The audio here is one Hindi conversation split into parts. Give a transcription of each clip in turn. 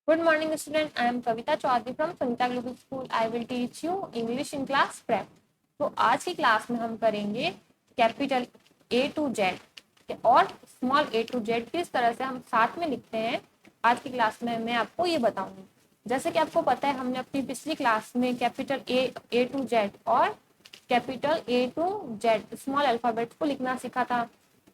Good morning, student. I am Kavita Chaudhary from Sanita Global School. I will teach you English in class prep. तो आज की क्लास में हम करेंगे कैपिटल A to Z और स्मॉल a to Z किस तरह से हम साथ में लिखते हैं। आज की क्लास में मैं आपको ये बताऊंगी। जैसे कि आपको पता है, हमने अपनी पिछली क्लास में कैपिटल A to Z और capital A to Z small alphabets को लिखना सीखा था।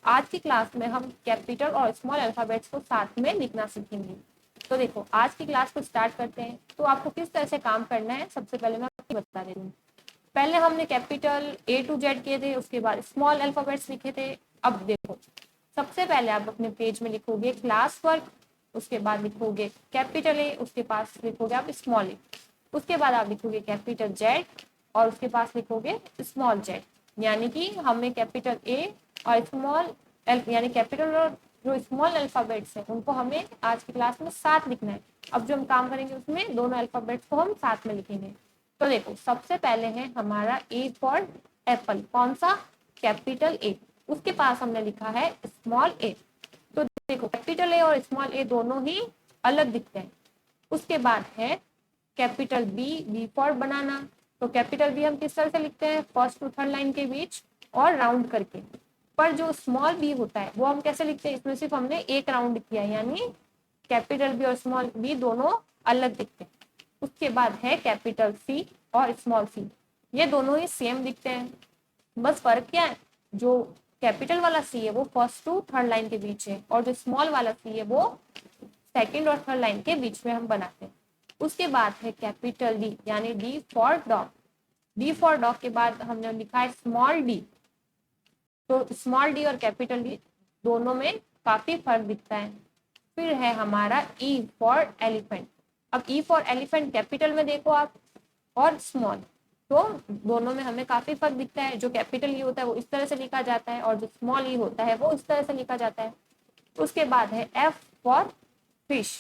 आज की क्लास में हम कैपिटल और स्मॉल अल्फाबेट्स को साथ में लिखना सीखेंगे। तो देखो, आज की क्लास को स्टार्ट करते हैं। तो आपको किस तरह से काम करना है, सबसे पहले मैं आपको बता देती हूँ। पहले हमने कैपिटल A to Z किए थे, उसके बाद स्मॉल अल्फाबेट्स लिखे थे। अब देखो, सबसे पहले आप अपने पेज में लिखोगे क्लास वर्क, उसके बाद लिखोगे कैपिटल A, उसके पास लिखोगे आप स्मॉल ए, उसके बाद आप लिखोगे कैपिटल Z और उसके पास लिखोगे स्मॉल Z। यानी कि हमें कैपिटल A और स्मॉल यानी कैपिटल और जो स्मॉल अल्फाबेट्स हैं उनको हमें आज की क्लास में साथ लिखना है। अब जो हम काम करेंगे उसमें दोनों अल्फाबेट्स को हम साथ में लिखेंगे। तो देखो, सबसे पहले है हमारा ए फॉर एप्पल। कौन सा? Capital A. उसके पास हमने लिखा है स्मॉल ए। तो देखो, कैपिटल ए और स्मॉल ए दोनों ही अलग दिखते हैं। उसके बाद है capital B, B for banana. तो कैपिटल बी हम किस तरह से लिखते हैं? फर्स्ट टू थर्ड लाइन के बीच और राउंड करके। पर जो स्मॉल बी होता है वो हम कैसे लिखते हैं? इसमें सिर्फ हमने एक राउंड किया, यानी कैपिटल बी और स्मॉल बी दोनों अलग दिखते हैं। उसके बाद है कैपिटल सी और स्मॉल सी। ये दोनों ही सेम दिखते हैं, बस फर्क क्या है? जो कैपिटल वाला सी है वो फर्स्ट टू थर्ड लाइन के बीच है और जो स्मॉल वाला सी है वो सेकेंड और थर्ड लाइन के बीच में हम बनाते हैं। उसके बाद है कैपिटल डी, यानी D for dog. D for dog के बाद हमने लिखा है स्मॉल डी। तो स्मॉल डी और कैपिटल डी दोनों में काफी फर्क दिखता है। फिर है हमारा ई फॉर एलिफेंट। अब ई फॉर एलिफेंट कैपिटल में देखो आप और स्मॉल, तो दोनों में हमें काफी फर्क दिखता है। जो कैपिटल ई होता है वो इस तरह से लिखा जाता है और जो स्मॉल ई होता है वो इस तरह से लिखा जाता है। उसके बाद है एफ फॉर फिश।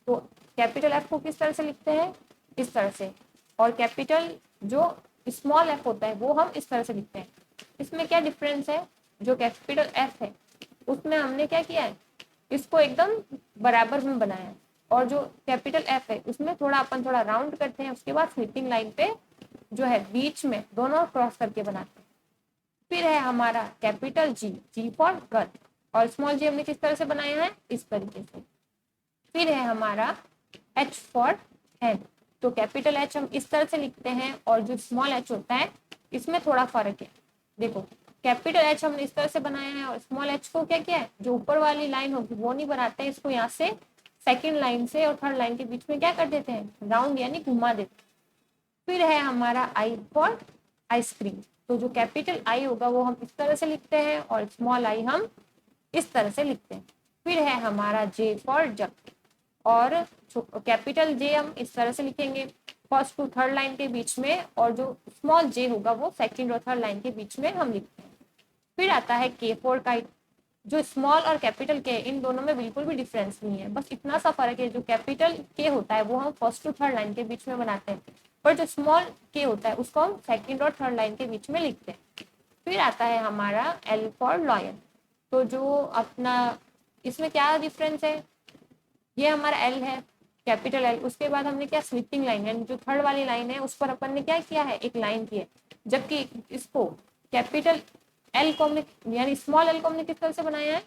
तो कैपिटल एफ को किस तरह से लिखते हैं? इस तरह से। और कैपिटल जो स्मॉल एफ होता है वो हम इस तरह से लिखते हैं। इसमें क्या डिफरेंस है? जो कैपिटल एफ है उसमें हमने क्या किया है, इसको एकदम बराबर में बनाया है। और जो कैपिटल एफ है उसमें थोड़ा अपन थोड़ा राउंड करते हैं, उसके बाद स्लिपिंग लाइन पे जो है बीच में दोनों क्रॉस करके बनाते हैं। फिर है हमारा capital G, G for girl. और स्मॉल जी हमने किस तरह से बनाया है? इस तरीके से। फिर है हमारा एच फॉर हैंड। तो कैपिटल एच हम इस तरह से लिखते हैं और जो स्मॉल एच होता है इसमें थोड़ा फर्क है। देखो, कैपिटल एच हमने इस तरह से बनाया है और स्मॉल एच को क्या किया है, जो ऊपर वाली लाइन होगी वो नहीं बनाते हैं, इसको यहाँ से सेकेंड लाइन से और थर्ड लाइन के बीच में क्या कर देते हैं, राउंड यानी घुमा देते हैं। फिर है हमारा आई फॉर आइसक्रीम। तो जो कैपिटल आई होगा वो हम इस तरह से लिखते हैं और स्मॉल आई हम इस तरह से लिखते हैं। फिर है हमारा जे फॉर जग। और कैपिटल जे हम इस तरह से लिखेंगे फर्स्ट टू थर्ड लाइन के बीच में, और जो स्मॉल जे होगा वो सेकंड और थर्ड लाइन के बीच में हम लिखते हैं। फिर आता है के फॉर काइट। जो स्मॉल और कैपिटल के इन दोनों में बिल्कुल भी डिफरेंस नहीं है, बस इतना सा फर्क है, जो कैपिटल के होता है वो हम फर्स्ट टू थर्ड लाइन के बीच में बनाते हैं, पर जो स्मॉल के होता है उसको हम सेकंड और थर्ड लाइन के बीच में लिखते हैं। फिर आता है हमारा एल फॉर लॉयन। तो जो अपना इसमें क्या डिफरेंस है, ये हमारा एल है, कैपिटल एल। उसके बाद हमने क्या, स्लिपिंग लाइन, यानी जो थर्ड वाली लाइन है उस पर अपन ने क्या किया है, एक लाइन की है। जबकि इसको कैपिटल एल को हमने यानी स्मॉल एल को हमने किस तरह से बनाया है,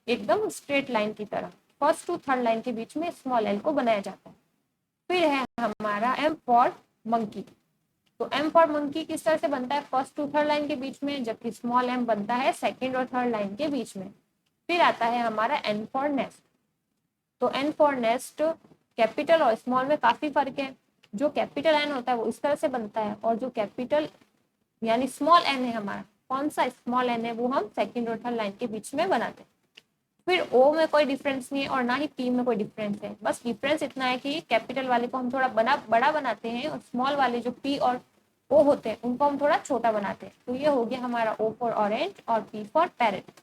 एकदम स्ट्रेट लाइन की तरह फर्स्ट टू थर्ड लाइन के बीच में स्मॉल एल को बनाया जाता है। फिर है हमारा एम फॉर मंकी। तो एम फॉर मंकी किस तरह से बनता है, फर्स्ट टू थर्ड लाइन के बीच में, जबकि स्मॉल एम बनता है सेकेंड और थर्ड लाइन के बीच में। फिर आता है हमारा एन फॉर नेस्ट। तो एन फॉर नेस्ट कैपिटल और स्मॉल में काफी फर्क है। जो कैपिटल एन होता है वो इस तरह से बनता है और जो कैपिटल यानी स्मॉल एन है हमारा, कौन सा स्मॉल एन है, वो हम सेकंड और थर्ड लाइन के बीच में बनाते हैं। फिर ओ में कोई डिफरेंस नहीं है और ना ही पी में कोई डिफरेंस है, बस डिफरेंस इतना है कि कैपिटल वाले को हम थोड़ा बड़ा बनाते हैं और स्मॉल वाले जो पी और ओ होते हैं उनको हम थोड़ा छोटा बनाते हैं। तो ये हो गया हमारा ओ फॉर ऑरेंज और पी फॉर पैरेट।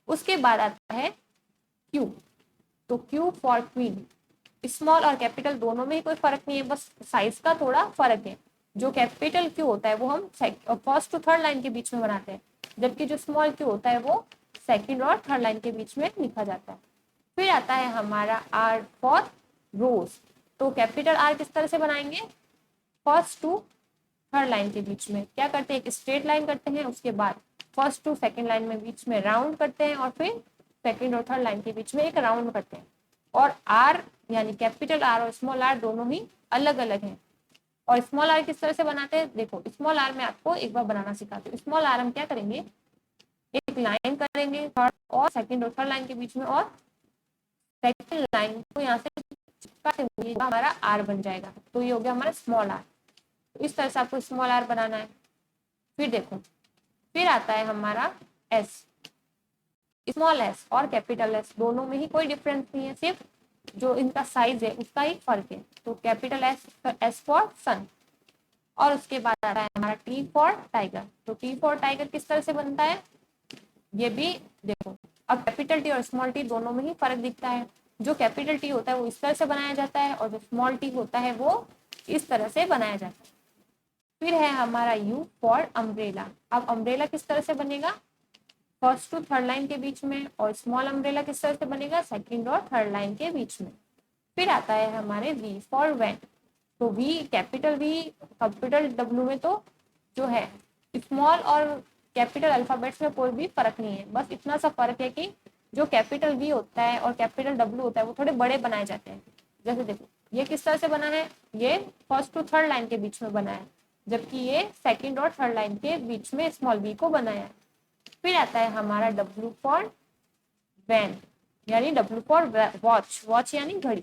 उसके बाद आता है क्यू। तो क्यू फॉर क्वीन। स्मॉल और कैपिटल दोनों में ही कोई फर्क नहीं है, बस साइज का थोड़ा फर्क है। जो कैपिटल क्यू होता है वो हम फर्स्ट टू थर्ड लाइन के बीच में बनाते हैं, जबकि जो स्मॉल क्यू होता है वो सेकंड और थर्ड लाइन के बीच में लिखा जाता है। फिर आता है हमारा आर फॉर रोज। तो कैपिटल आर किस तरह से बनाएंगे, फर्स्ट टू थर्ड लाइन के बीच में क्या करते हैं, एक स्ट्रेट लाइन करते हैं, उसके बाद फर्स्ट टू सेकंड लाइन में बीच में राउंड करते हैं, और फिर सेकंड और थर्ड लाइन के बीच में एक राउंड करते हैं। और आर यानी कैपिटल आर और स्मॉल आर दोनों ही अलग अलग हैं। और स्मॉल आर किस तरह से बनाते हैं, देखो स्मॉल आर में आपको एक बार बनाना सिखाती हूँ। स्मॉल आर हम क्या करेंगे, एक लाइन करेंगे थर्ड और सेकंड और थर्ड लाइन के बीच में, और सेकंड लाइन को यहाँ से चिपका देंगे, हमारा आर बन जाएगा। तो ये हो गया हमारा स्मॉल आर। तो इस तरह से आपको स्मॉल आर बनाना है। फिर देखो, फिर आता है हमारा एस। स्मॉल एस और कैपिटल एस दोनों में ही कोई डिफरेंस नहीं है, सिर्फ जो इनका साइज है उसका ही फर्क है। तो कैपिटल एस, एस फॉर सन। और उसके बाद आता है हमारा टी फॉर टाइगर। तो टी फॉर टाइगर किस तरह से बनता है, ये भी देखो। अब कैपिटल टी और स्मॉल टी दोनों में ही फर्क दिखता है। जो कैपिटल टी होता है वो इस तरह से बनाया जाता है, और जो स्मॉल टी होता है वो इस तरह से बनाया जाता है। फिर है हमारा यू फॉर अम्ब्रेला। अब अम्ब्रेला किस तरह से बनेगा, फर्स्ट टू थर्ड लाइन के बीच में, और स्मॉल अम्ब्रेला किस तरह से बनेगा, सेकंड और थर्ड लाइन के बीच में। फिर आता है हमारे वी फॉर वैन। तो V, capital V, capital W में तो जो है स्मॉल और कैपिटल अल्फाबेट्स में कोई भी फर्क नहीं है, बस इतना सा फर्क है कि जो कैपिटल वी होता है और कैपिटल डब्ल्यू होता है वो थोड़े बड़े बनाए जाते हैं। जैसे देखो ये किस तरह से बना है, ये फर्स्ट टू थर्ड लाइन के बीच में बना है, जबकि ये सेकंड और थर्ड लाइन के बीच में स्मॉल वी को बनाया है। फिर आता है हमारा डब्ल्यू फॉर वैन, यानी डब्ल्यू फॉर वॉच, वॉच यानी घड़ी।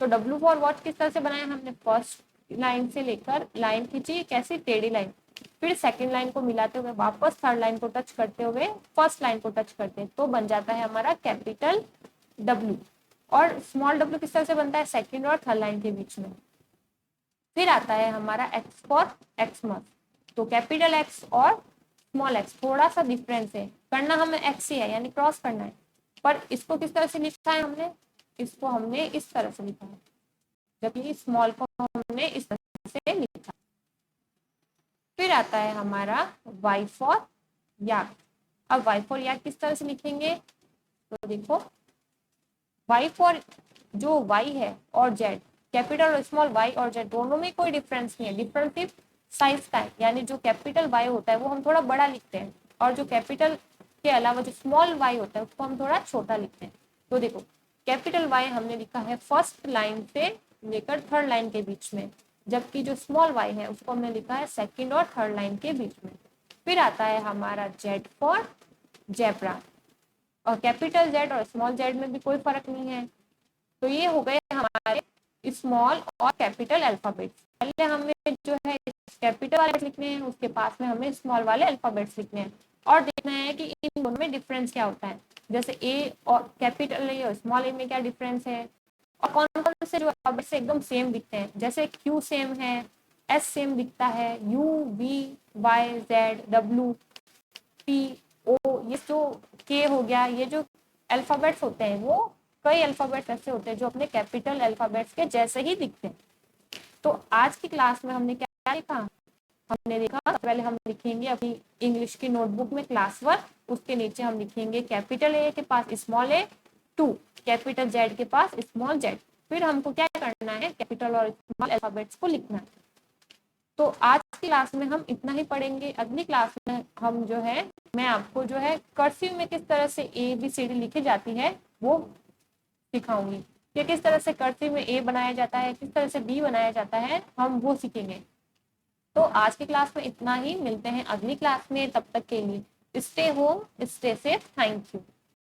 तो डब्ल्यू फॉर वॉच किस तरह से बनाया हमने, फर्स्ट लाइन से लेकर लाइन खींची कैसी, टेढ़ी लाइन, फिर सेकंड लाइन को मिलाते हुए वापस थर्ड लाइन को टच करते हुए फर्स्ट लाइन को टच करते हैं, तो बन जाता है हमारा कैपिटल डब्ल्यू। और स्मॉल डब्ल्यू किस तरह से बनता है, सेकंड और थर्ड लाइन के बीच में। फिर आता है हमारा एक्स फॉर एक्समस। तो कैपिटल एक्स और स्मॉल एक्स थोड़ा सा डिफरेंस है, करना हमें एक्स ही है यानी क्रॉस करना है, पर इसको किस तरह से लिखा है हमने, इसको हमने इस तरह से लिखा है, जबकि स्मॉल को हमने इस तरह से लिखा। फिर आता है हमारा वाई फॉर याक। अब वाई फॉर याक किस तरह से लिखेंगे, तो देखो वाई फॉर जो वाई है और जेड, कैपिटल और स्मॉल वाई और जेड दोनों में कोई डिफरेंस नहीं है, डिफरेंस सिर्फ साइज का है। यानी जो कैपिटल वाई होता है वो हम थोड़ा बड़ा लिखते हैं, और जो कैपिटल के अलावा जो स्मॉल वाई होता है उसको हम थोड़ा छोटा लिखते हैं। तो देखो कैपिटल वाई हमने लिखा है फर्स्ट लाइन से लेकर थर्ड लाइन के बीच में, जबकि जो स्मॉल वाई है उसको हमने लिखा है सेकेंड और थर्ड लाइन के बीच में। फिर आता है हमारा जेड फॉर जेब्रा, और कैपिटल जेड और स्मॉल जेड में भी कोई फर्क नहीं है। तो ये हो गए हमारे स्मॉल और कैपिटल अल्फाबेट्स। पहले हमें जो है कैपिटल वाले लिखने हैं, उसके पास में हमें स्मॉल वाले अल्फाबेट्स लिखने हैं, और देखना है कि इन दोनों में डिफरेंस क्या होता है। जैसे ए और कैपिटल ए और स्मॉल ए में क्या डिफरेंस है, और कौन कौन से जो अल्फाबेट्स एकदम सेम दिखते हैं, जैसे क्यू सेम है, एस सेम दिखता है, U V Y Z W T O, ये जो के हो गया, ये जो अल्फाबेट्स होते हैं वो कई अल्फाबेट्स ऐसे होते हैं जो अपने कैपिटल अल्फाबेट्स के जैसे ही दिखते हैं। तो आज की क्लास में हमने क्या लिखा, हमने देखा पहले हम लिखेंगे अपनी इंग्लिश की नोटबुक में क्लास वर्क, उसके नीचे हम लिखेंगे कैपिटल ए के पास small A, to capital Z के पास स्मॉल जेड। फिर हमको क्या करना है, कैपिटल और स्मॉल अल्फाबेट्स को लिखना है। तो आज की क्लास में हम इतना ही पढ़ेंगे। अगली क्लास में हम जो है मैं आपको जो है कर्सिव में किस तरह से ए बी सी डी लिखी जाती है वो सिखाऊंगी, कि किस तरह से कर्सिव में ए बनाया जाता है, किस तरह से बी बनाया जाता है, हम वो सीखेंगे। तो आज की क्लास में इतना ही, मिलते हैं अगली क्लास में, तब तक के लिए stay home stay safe, thank you.